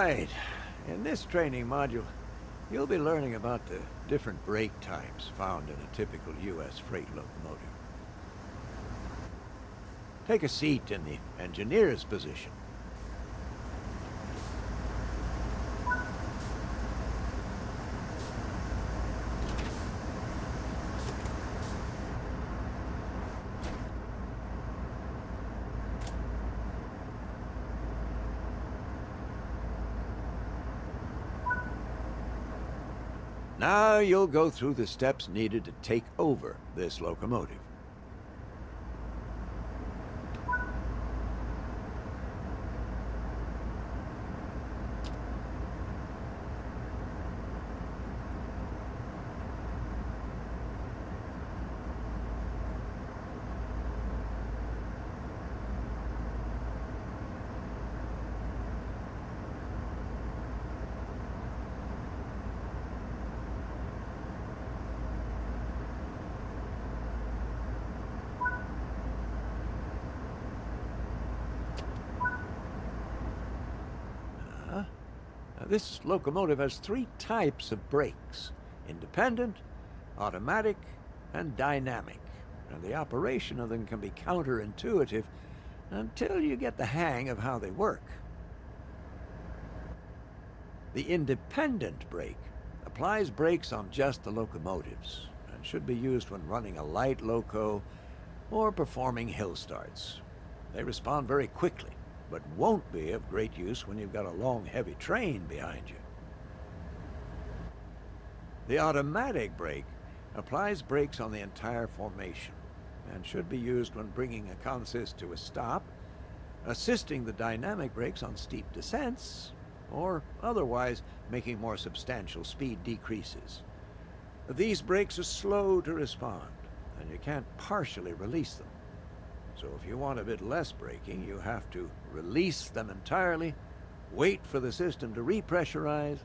Right. In this training module, you'll be learning about the different brake types found in a typical U.S. freight locomotive. Take a seat in the engineer's position. Now you'll go through the steps needed to take over this locomotive. This locomotive has three types of brakes: independent, automatic, and dynamic. And the operation of them can be counterintuitive until you get the hang of how they work. The independent brake applies brakes on just the locomotives and should be used when running a light loco or performing hill starts. They respond very quickly, but won't be of great use when you've got a long, heavy train behind you. The automatic brake applies brakes on the entire formation and should be used when bringing a consist to a stop, assisting the dynamic brakes on steep descents, or otherwise making more substantial speed decreases. These brakes are slow to respond, and you can't partially release them. So if you want a bit less braking, you have to release them entirely, wait for the system to repressurize,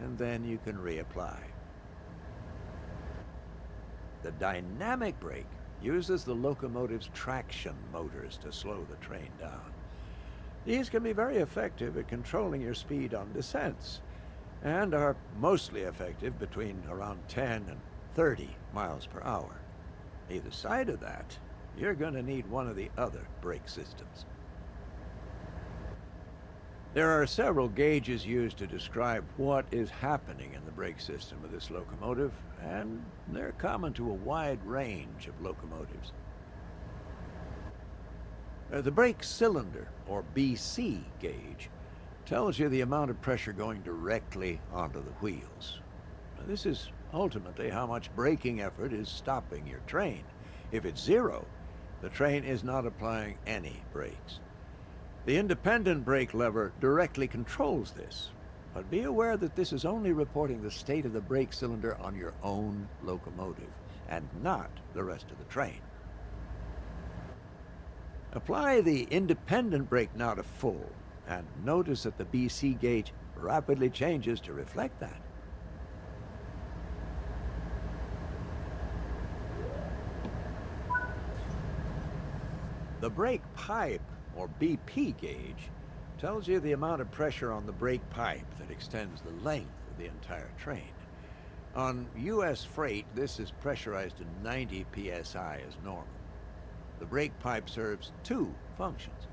and then you can reapply. The dynamic brake uses the locomotive's traction motors to slow the train down. These can be very effective at controlling your speed on descents, and are mostly effective between around 10 and 30 miles per hour. Either side of that, you're going to need one of the other brake systems. There are several gauges used to describe what is happening in the brake system of this locomotive, and they're common to a wide range of locomotives. The brake cylinder, or BC gauge, tells you the amount of pressure going directly onto the wheels. Now, this is ultimately how much braking effort is stopping your train. If it's zero, the train is not applying any brakes. The independent brake lever directly controls this, but be aware that this is only reporting the state of the brake cylinder on your own locomotive, and not the rest of the train. Apply the independent brake now to full, and notice that the BC gauge rapidly changes to reflect that. The brake pipe, or BP gauge, tells you the amount of pressure on the brake pipe that extends the length of the entire train. On U.S. freight, this is pressurized to 90 psi as normal. The brake pipe serves two functions.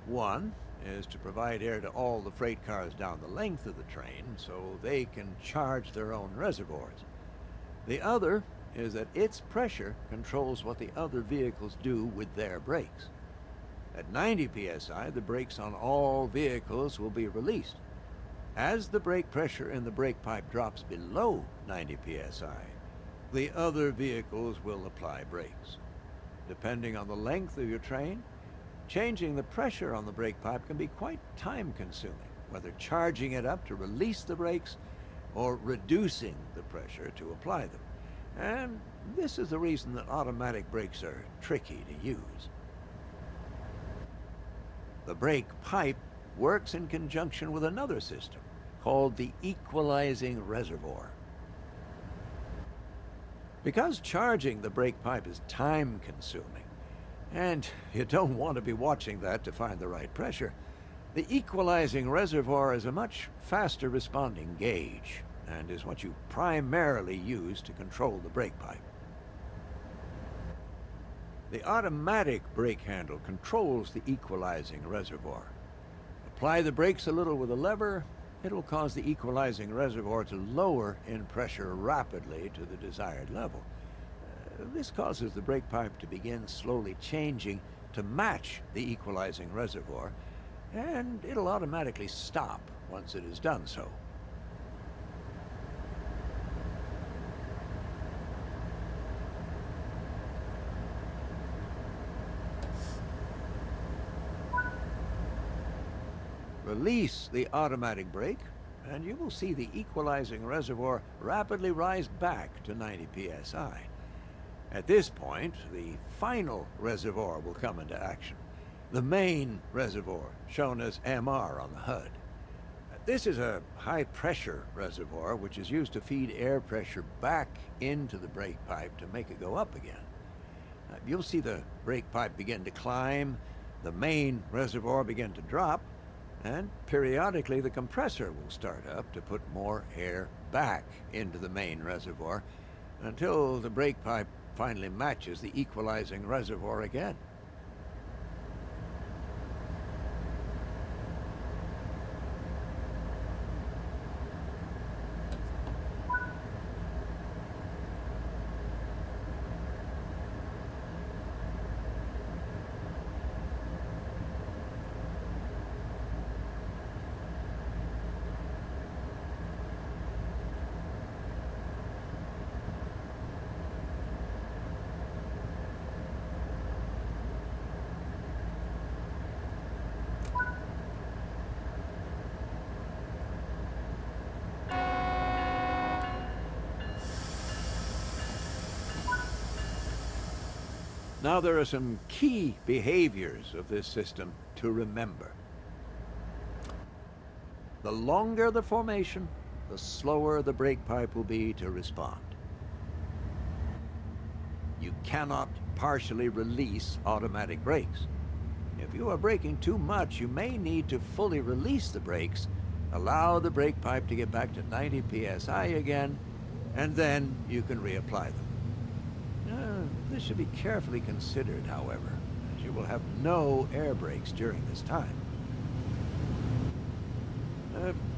One is to provide air to all the freight cars down the length of the train so they can charge their own reservoirs. The other is that its pressure controls what the other vehicles do with their brakes. At 90 psi, the brakes on all vehicles will be released. As the brake pressure in the brake pipe drops below 90 psi, the other vehicles will apply brakes. Depending on the length of your train, changing the pressure on the brake pipe can be quite time-consuming, whether charging it up to release the brakes or reducing the pressure to apply them. And this is the reason that automatic brakes are tricky to use. The brake pipe works in conjunction with another system called the equalizing reservoir. Because charging the brake pipe is time-consuming, and you don't want to be watching that to find the right pressure, The equalizing reservoir is a much faster responding gauge and is what you primarily use to control the brake pipe. The automatic brake handle controls the equalizing reservoir. Apply the brakes a little with a lever, it'll cause the equalizing reservoir to lower in pressure rapidly to the desired level. This causes the brake pipe to begin slowly changing to match the equalizing reservoir, and it'll automatically stop once it has done so. Release the automatic brake, and you will see the equalizing reservoir rapidly rise back to 90 psi. At this point, the final reservoir will come into action, the main reservoir, shown as MR on the HUD. This is a high-pressure reservoir which is used to feed air pressure back into the brake pipe to make it go up again. You'll see the brake pipe begin to climb, the main reservoir begin to drop, and periodically the compressor will start up to put more air back into the main reservoir until the brake pipe finally matches the equalizing reservoir again. Now there are some key behaviors of this system to remember. The longer the formation, the slower the brake pipe will be to respond. You cannot partially release automatic brakes. If you are braking too much, you may need to fully release the brakes, allow the brake pipe to get back to 90 psi again, and then you can reapply them. This should be carefully considered, however, as you will have no air brakes during this time.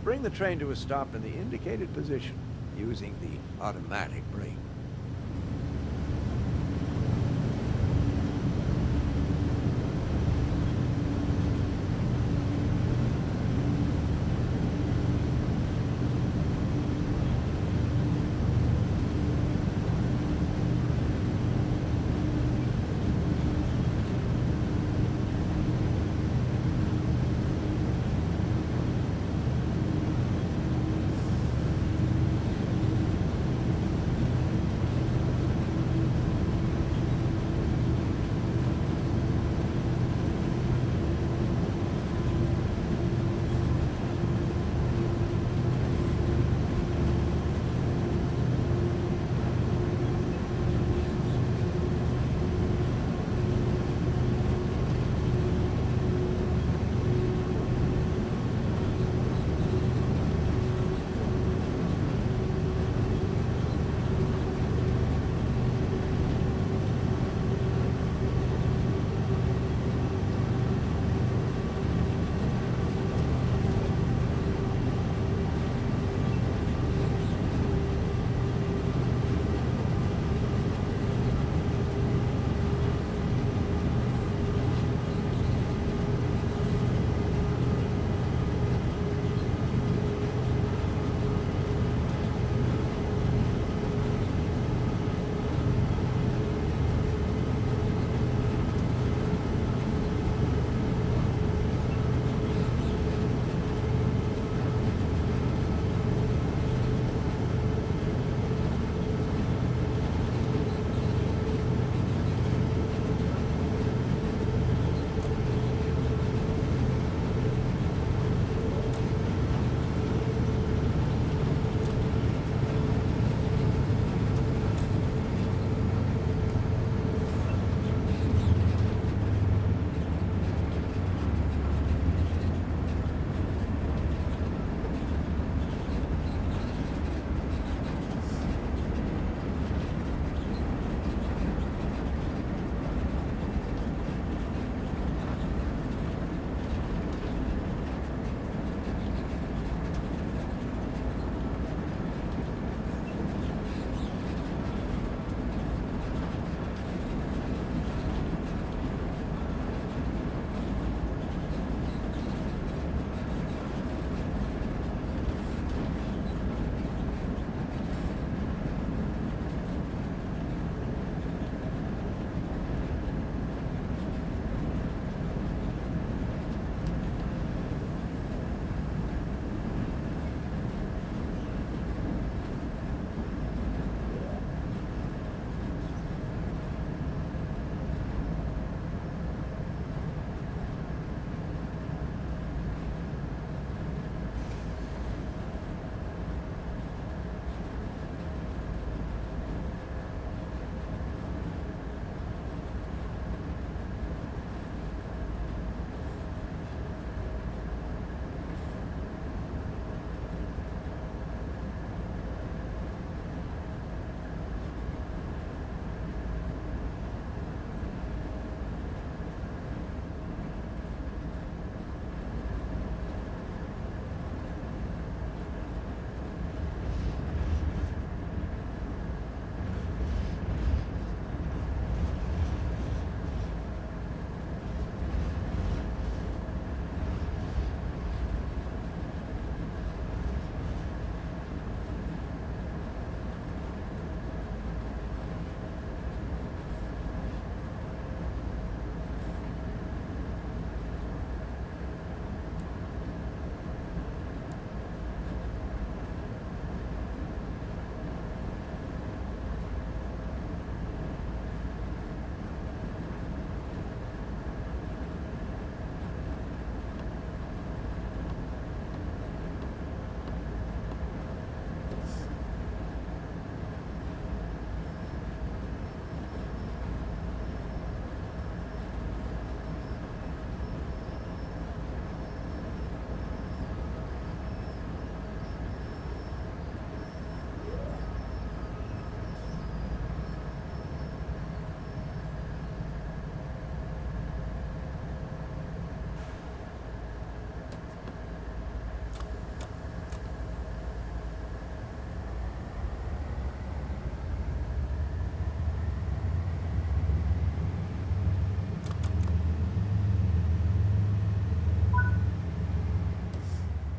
Bring the train to a stop in the indicated position using the automatic brake.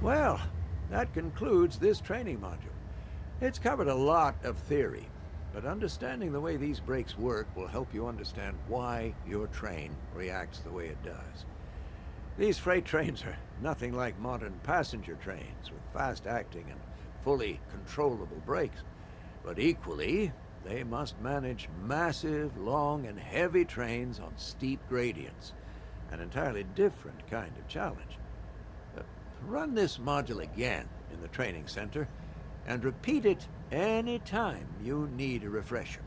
Well, that concludes this training module. It's covered a lot of theory, but understanding the way these brakes work will help you understand why your train reacts the way it does. These freight trains are nothing like modern passenger trains with fast-acting and fully controllable brakes. But equally, they must manage massive, long, and heavy trains on steep gradients. An entirely different kind of challenge. Run this module again in the training center, and repeat it any time you need a refresher.